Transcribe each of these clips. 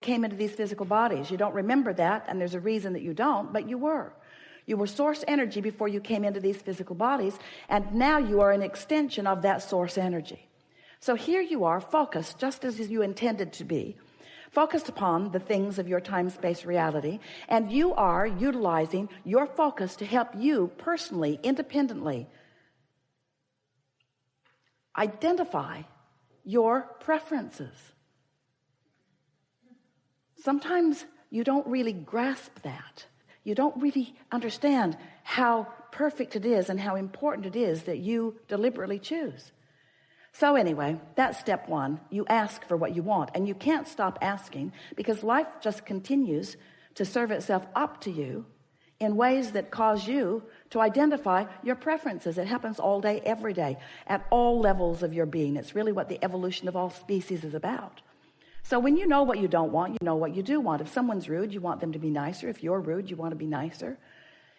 came into these physical bodies. You don't remember that, and there's a reason that you don't, but you were. You were source energy before you came into these physical bodies, and now you are an extension of that source energy. So here you are, focused just as you intended to be, focused upon the things of your time-space reality, and you are utilizing your focus to help you personally, independently, identify your preferences. Sometimes you don't really grasp that. You don't really understand how perfect it is and how important it is that you deliberately choose. So anyway, that's step one. You ask for what you want, and you can't stop asking because life just continues to serve itself up to you in ways that cause you to identify your preferences. It happens all day, every day, at all levels of your being. It's really what the evolution of all species is about. So when you know what you don't want, you know what you do want. If someone's rude, you want them to be nicer. If you're rude, you want to be nicer.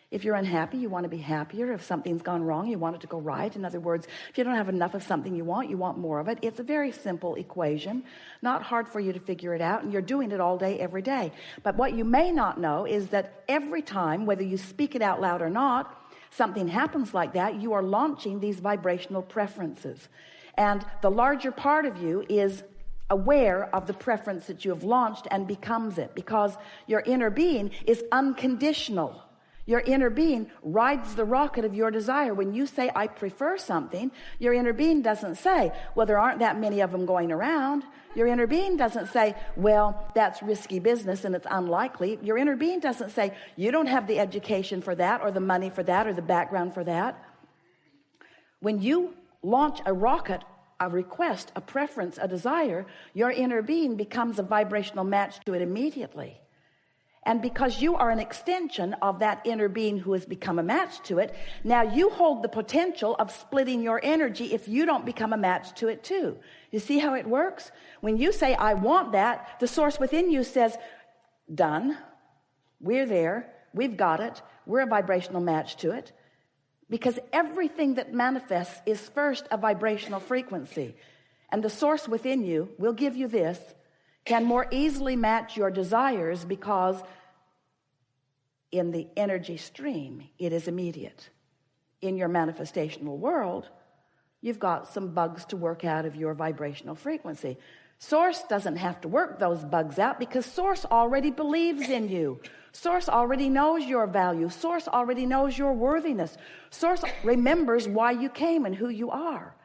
If you're unhappy, you want to be happier. If something's gone wrong, you want it to go right. In other words, if you don't have enough of something you want more of it. It's a very simple equation, not hard for you to figure it out, and you're doing it all day, every day. But what you may not know is that every time, whether you speak it out loud or not, something happens like that, you are launching these vibrational preferences. And the larger part of you is aware of the preference that you have launched and becomes it, because your inner being is unconditional. Your inner being rides the rocket of your desire. When you say, I prefer something, your inner being doesn't say, well, there aren't that many of them going around. Your inner being doesn't say, well, that's risky business and it's unlikely. Your inner being doesn't say, you don't have the education for that, or the money for that, or the background for that. When you launch a rocket, a request, a preference, a desire, your inner being becomes a vibrational match to it immediately. And because you are an extension of that inner being who has become a match to it, now you hold the potential of splitting your energy if you don't become a match to it too. You see how it works? When you say, I want that, the source within you says, done. We're there. We've got it. We're a vibrational match to it. Because everything that manifests is first a vibrational frequency. And the source within you will give you this, can more easily match your desires because in the energy stream, it is immediate. In your manifestational world, you've got some bugs to work out of your vibrational frequency. Source doesn't have to work those bugs out because Source already believes in you. Source already knows your value. Source already knows your worthiness. Source remembers why you came and who you are.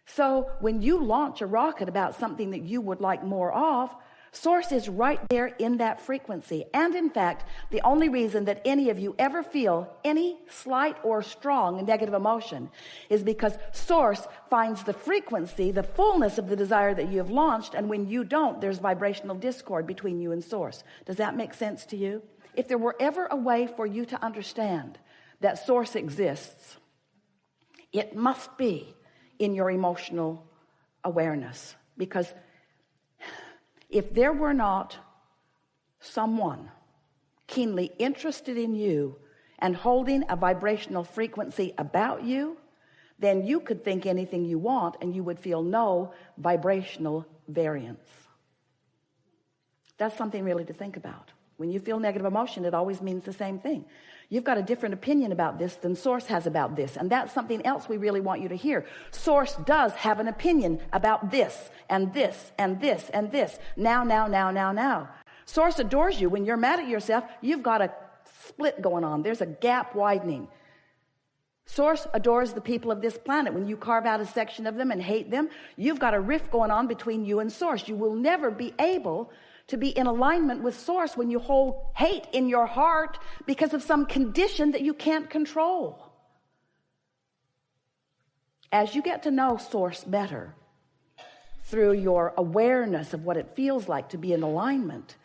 So when you launch a rocket about something that you would like more of, Source is right there in that frequency. And in fact, the only reason that any of you ever feel any slight or strong negative emotion is because Source finds the frequency, the fullness of the desire that you have launched. And when you don't, there's vibrational discord between you and Source. Does that make sense to you? If there were ever a way for you to understand that Source exists, it must be in your emotional awareness. Because if there were not someone keenly interested in you and holding a vibrational frequency about you, then you could think anything you want and you would feel no vibrational variance. That's something really to think about. When you feel negative emotion, it always means the same thing. You've got a different opinion about this than Source has about this. And that's something else we really want you to hear. Source does have an opinion about this and this and this and this. Now. Source adores you. When you're mad at yourself, you've got a split going on. There's a gap widening. Source adores the people of this planet. When you carve out a section of them and hate them, you've got a rift going on between you and Source. You will never be able to be in alignment with Source when you hold hate in your heart because of some condition that you can't control. As you get to know Source better through your awareness of what it feels like to be in alignment,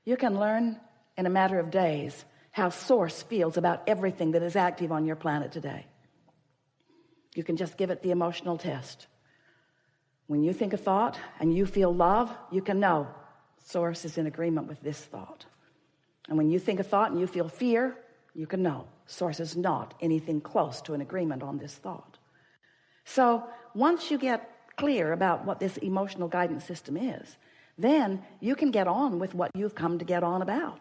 you can learn in a matter of days how Source feels about everything that is active on your planet today. You can just give it the emotional test. When you think a thought and you feel love, you can know Source is in agreement with this thought. And when you think a thought and you feel fear, you can know Source is not anything close to an agreement on this thought. So once you get clear about what this emotional guidance system is, then you can get on with what you've come to get on about.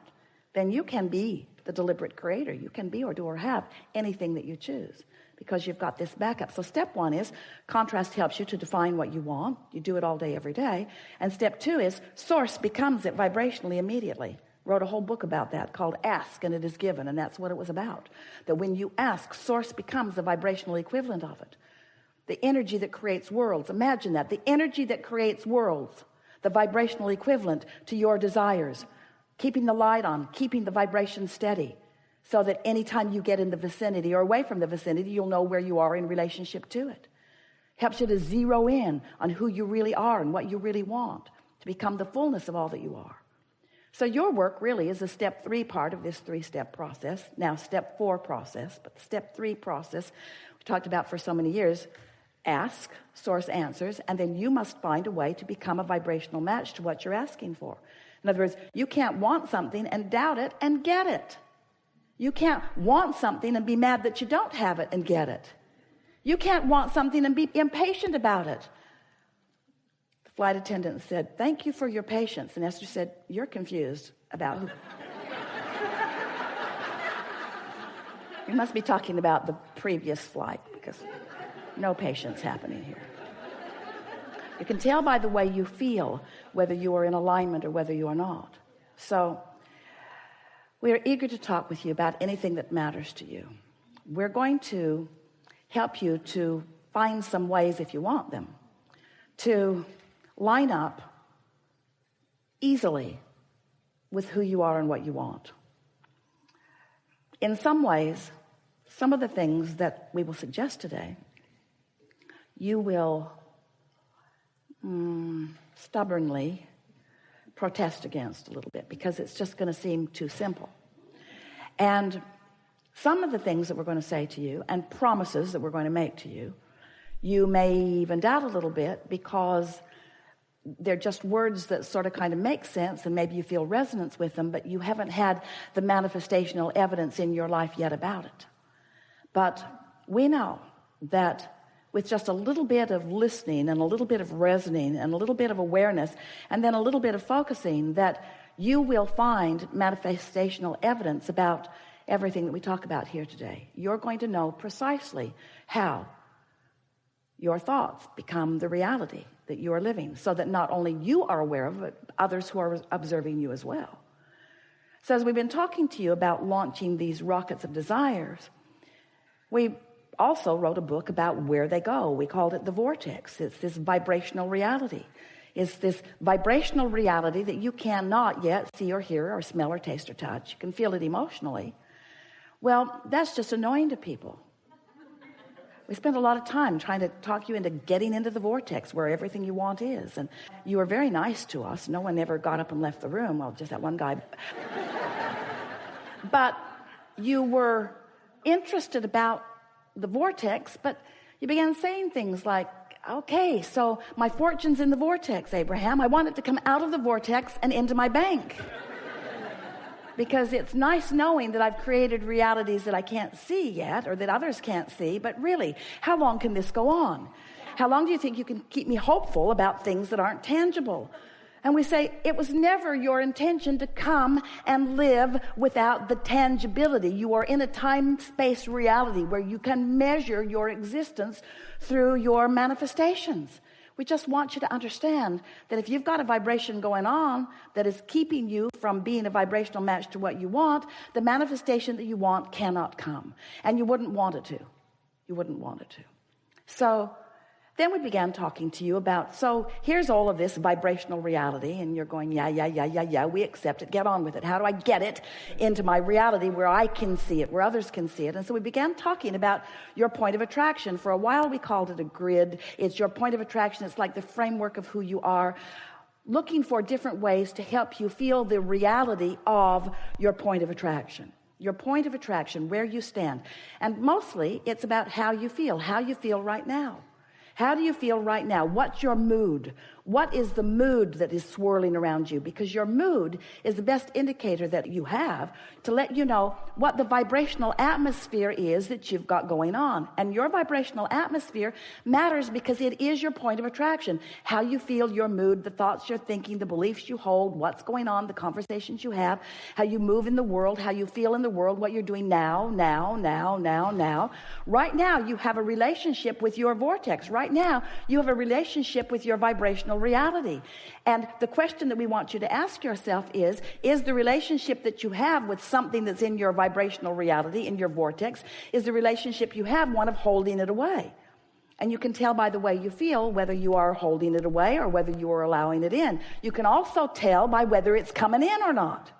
Then you can be the deliberate creator. You can be or do or have anything that you choose, because you've got this backup. So step one is contrast helps you to define what you want. You do it all day, every day. And step two is source becomes it vibrationally immediately. Wrote a whole book about that called Ask and It Is Given, and that's what it was about. That when you ask, source becomes the vibrational equivalent of it. The energy that creates worlds. Imagine that. The energy that creates worlds, the vibrational equivalent to your desires. Keeping the light on, keeping the vibration steady, so that anytime you get in the vicinity or away from the vicinity, you'll know where you are in relationship to it. Helps you to zero in on who you really are and what you really want, to become the fullness of all that you are. So your work really is a step 3 part of this 3-step process. Now step 4 process, but the step 3 process we talked about for so many years. Ask, source answers, and then you must find a way to become a vibrational match to what you're asking for. In other words, you can't want something and doubt it and get it. You can't want something and be mad that you don't have it and get it. You can't want something and be impatient about it. The flight attendant said, "Thank you for your patience." And Esther said, "You're confused about who." You must be talking about the previous flight, because no patience happening here. You can tell by the way you feel whether you are in alignment or whether you are not. So we are eager to talk with you about anything that matters to you. We're going to help you to find some ways, if you want them, to line up easily with who you are and what you want. In some ways, some of the things that we will suggest today, you will stubbornly protest against a little bit, because it's just going to seem too simple. And some of the things that we're going to say to you and promises that we're going to make to you, you may even doubt a little bit, because they're just words that sort of kind of make sense, and maybe you feel resonance with them, but you haven't had the manifestational evidence in your life yet about it. But we know that with just a little bit of listening and a little bit of resonating and a little bit of awareness and then a little bit of focusing, that you will find manifestational evidence about everything that we talk about here today. You're going to know precisely how your thoughts become the reality that you are living, so that not only you are aware of it, but others who are observing you as well. So as we've been talking to you about launching these rockets of desires, we also wrote a book about where they go. We called it The Vortex. It's this vibrational reality. It's this vibrational reality that you cannot yet see or hear or smell or taste or touch. You can feel it emotionally. Well, that's just annoying to people. We spent a lot of time trying to talk you into getting into the vortex where everything you want is. And you were very nice to us. No one ever got up and left the room. Well, just that one guy. But you were interested about the vortex, but you began saying things like, "Okay, so my fortune's in the vortex, Abraham. I want it to come out of the vortex and into my bank. Because it's nice knowing that I've created realities that I can't see yet, or that others can't see, but really, how long can this go on? How long do you think you can keep me hopeful about things that aren't tangible?" And we say, it was never your intention to come and live without the tangibility. You are in a time-space reality where you can measure your existence through your manifestations. We just want you to understand that if you've got a vibration going on that is keeping you from being a vibrational match to what you want, the manifestation that you want cannot come. And you wouldn't want it to. You wouldn't want it to. So then we began talking to you about, so here's all of this vibrational reality, and you're going, yeah, we accept it, get on with it. How do I get it into my reality where I can see it, where others can see it? And so we began talking about your point of attraction. For a while we called it a grid. It's your point of attraction. It's like the framework of who you are, looking for different ways to help you feel the reality of your point of attraction. Your point of attraction, where you stand. And mostly it's about how you feel right now. How do you feel right now? What's your mood? What is the mood that is swirling around you? Because your mood is the best indicator that you have to let you know what the vibrational atmosphere is that you've got going on. And your vibrational atmosphere matters because it is your point of attraction. How you feel, your mood, the thoughts you're thinking, the beliefs you hold, what's going on, the conversations you have, how you move in the world, how you feel in the world, what you're doing now. Right now, you have a relationship with your vortex. Right now, you have a relationship with your vibrational reality. And the question that we want you to ask yourself is the relationship that you have with something that's in your vibrational reality, in your vortex, is the relationship you have one of holding it away? And you can tell by the way you feel whether you are holding it away or whether you are allowing it in. You can also tell by whether it's coming in or not.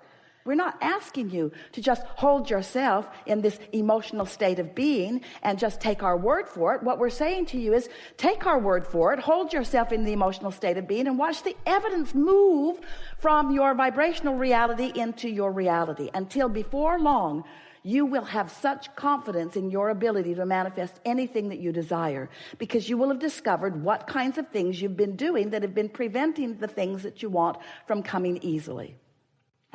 We're not asking you to just hold yourself in this emotional state of being and just take our word for it. What we're saying to you is take our word for it, hold yourself in the emotional state of being, and watch the evidence move from your vibrational reality into your reality until before long you will have such confidence in your ability to manifest anything that you desire, because you will have discovered what kinds of things you've been doing that have been preventing the things that you want from coming easily.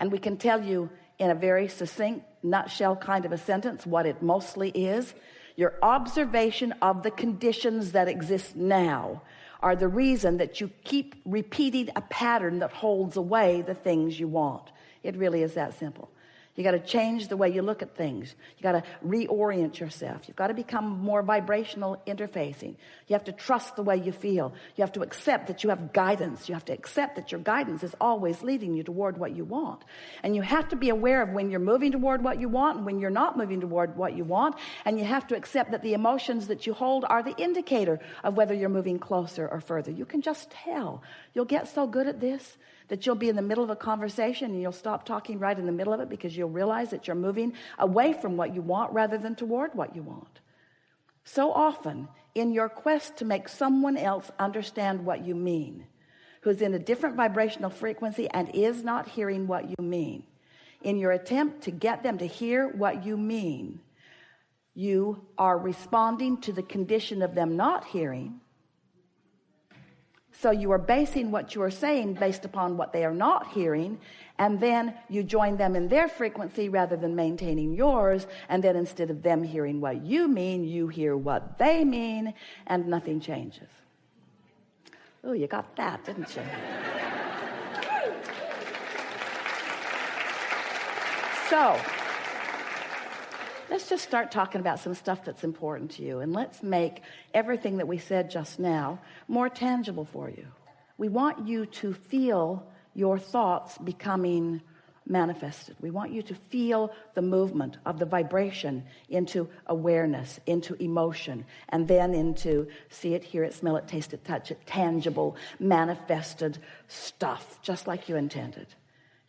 And we can tell you in a very succinct, nutshell kind of a sentence what it mostly is. Your observation of the conditions that exist now are the reason that you keep repeating a pattern that holds away the things you want. It really is that simple. You got to change the way you look at things. You got to reorient yourself. You've got to become more vibrational interfacing. You have to trust the way you feel. You have to accept that you have guidance. You have to accept that your guidance is always leading you toward what you want. And you have to be aware of when you're moving toward what you want and when you're not moving toward what you want. And you have to accept that the emotions that you hold are the indicator of whether you're moving closer or further. You can just tell. You'll get so good at this that you'll be in the middle of a conversation and you'll stop talking right in the middle of it, because you'll realize that you're moving away from what you want rather than toward what you want. So often, in your quest to make someone else understand what you mean, who's in a different vibrational frequency and is not hearing what you mean, in your attempt to get them to hear what you mean, you are responding to the condition of them not hearing. So you are basing what you are saying based upon what they are not hearing, and then you join them in their frequency rather than maintaining yours, and then instead of them hearing what you mean, you hear what they mean, and nothing changes. Oh, you got that, didn't you? So let's just start talking about some stuff that's important to you, and let's make everything that we said just now more tangible for you. We want you to feel your thoughts becoming manifested. We want you to feel the movement of the vibration into awareness, into emotion, and then into see it, hear it, smell it, taste it, touch it, tangible, manifested stuff, just like you intended.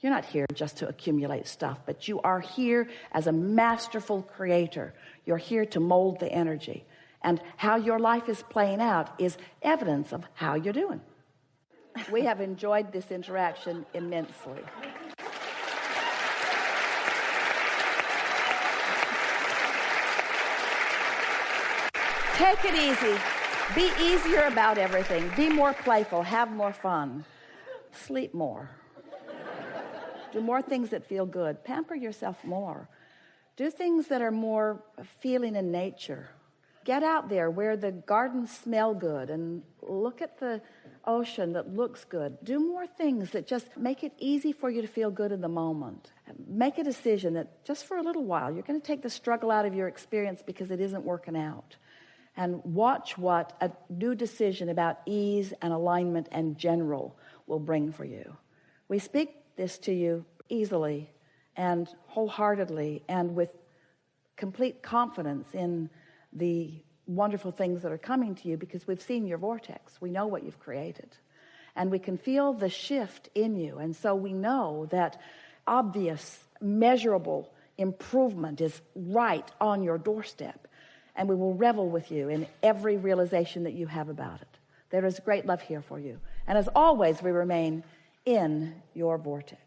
You're not here just to accumulate stuff, but you are here as a masterful creator. You're here to mold the energy. And how your life is playing out is evidence of how you're doing. We have enjoyed this interaction immensely. Take it easy. Be easier about everything. Be more playful. Have more fun. Sleep more. Do more things that feel good. Pamper yourself more. Do things that are more feeling in nature. Get out there where the gardens smell good and look at the ocean that looks good. Do more things that just make it easy for you to feel good in the moment. Make a decision that just for a little while, you're going to take the struggle out of your experience because it isn't working out. And watch what a new decision about ease and alignment and general will bring for you. We speak this to you easily and wholeheartedly and with complete confidence in the wonderful things that are coming to you, because we've seen your vortex. We know what you've created, and we can feel the shift in you. And so we know that obvious, measurable improvement is right on your doorstep, and we will revel with you in every realization that you have about it. There is great love here for you. And as always, we remain in your vortex.